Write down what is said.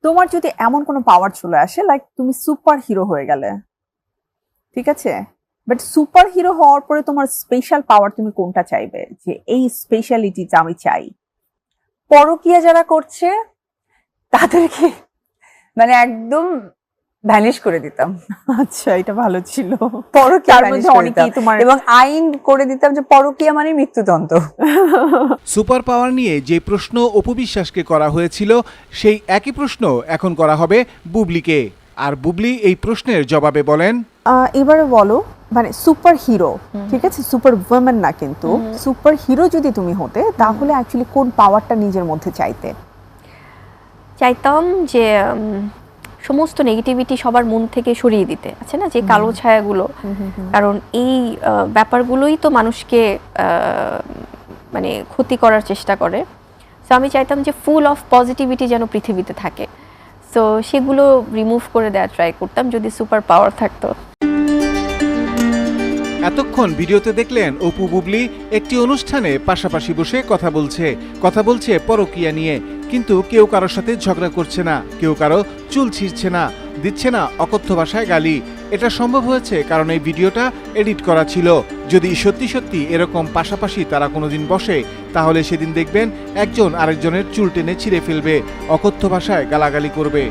তোমার যদি এমন কোনো পাওয়ার চলে আসে, লাইক তুমি সুপার হিরো হয়ে গেলে, ঠিক আছে, বাট সুপার হিরো হওয়ার পরে তোমার স্পেশাল পাওয়ার তুমি কোনটা চাইবে, যে এই স্পেশালিটিটা আমি চাই? পরকীয়া যারা করছে তাদেরকে মানে একদম ভ্যানিশ করে দিতাম। আচ্ছা, এটা ভালো ছিল। পরকীয়া তার vanish মধ্যে করে অনেকেই দিতাম। তোমার এবং আইন করে দিতাম যে পরকীয়া মানে মৃত্যুদণ্ড। সুপার পাওয়ার নিয়ে যে প্রশ্ন অপু বিশ্বাসকে করা হয়েছিল সেই একই প্রশ্ন এখন করা হবে বুবলিকে। আর বুবলি এই প্রশ্নের জবাবে বলেন, এবারে বলো, মানে সুপার হিরো, ঠিক আছে, সুপার ওমেন না, কিন্তু সুপার হিরো যদি তুমি হতে, তাহলে অ্যাকচুয়ালি কোন পাওয়ারটা নিজের মধ্যে চাইতে? চাইতাম যে সমস্ত নেগেটিভিটি সবার মন থেকে সরিয়ে দিতে, আছে না যে কালো ছায়াগুলো, কারণ এই ব্যাপারগুলোই তো মানুষকে মানে ক্ষতি করার চেষ্টা করে। সো আমি চাইতাম যে ফুল অফ পজিটিভিটি যেন পৃথিবীতে থাকে, সো সেগুলো রিমুভ করে দেওয়ার ট্রাই করতাম যদি সুপার পাওয়ার থাকতো। এতক্ষণ ভিডিওতে দেখলেন অপু বুবলি একটি অনুষ্ঠানে পাশাপাশি বসে কথা বলছে পরকীয়া নিয়ে, কিন্তু কেউ কারোর সাথে ঝগড়া করছে না, কেউ কারো চুল ছিঁড়ছে না, দিচ্ছে না অকথ্য ভাষায় গালি। এটা সম্ভব হয়েছে কারণ এই ভিডিওটা এডিট করা ছিল। যদি সত্যি সত্যি এরকম পাশাপাশি তারা কোনোদিন বসে, তাহলে সেদিন দেখবেন একজন আরেকজনের চুল টেনে ছিঁড়ে ফেলবে, অকথ্য ভাষায় গালাগালি করবে।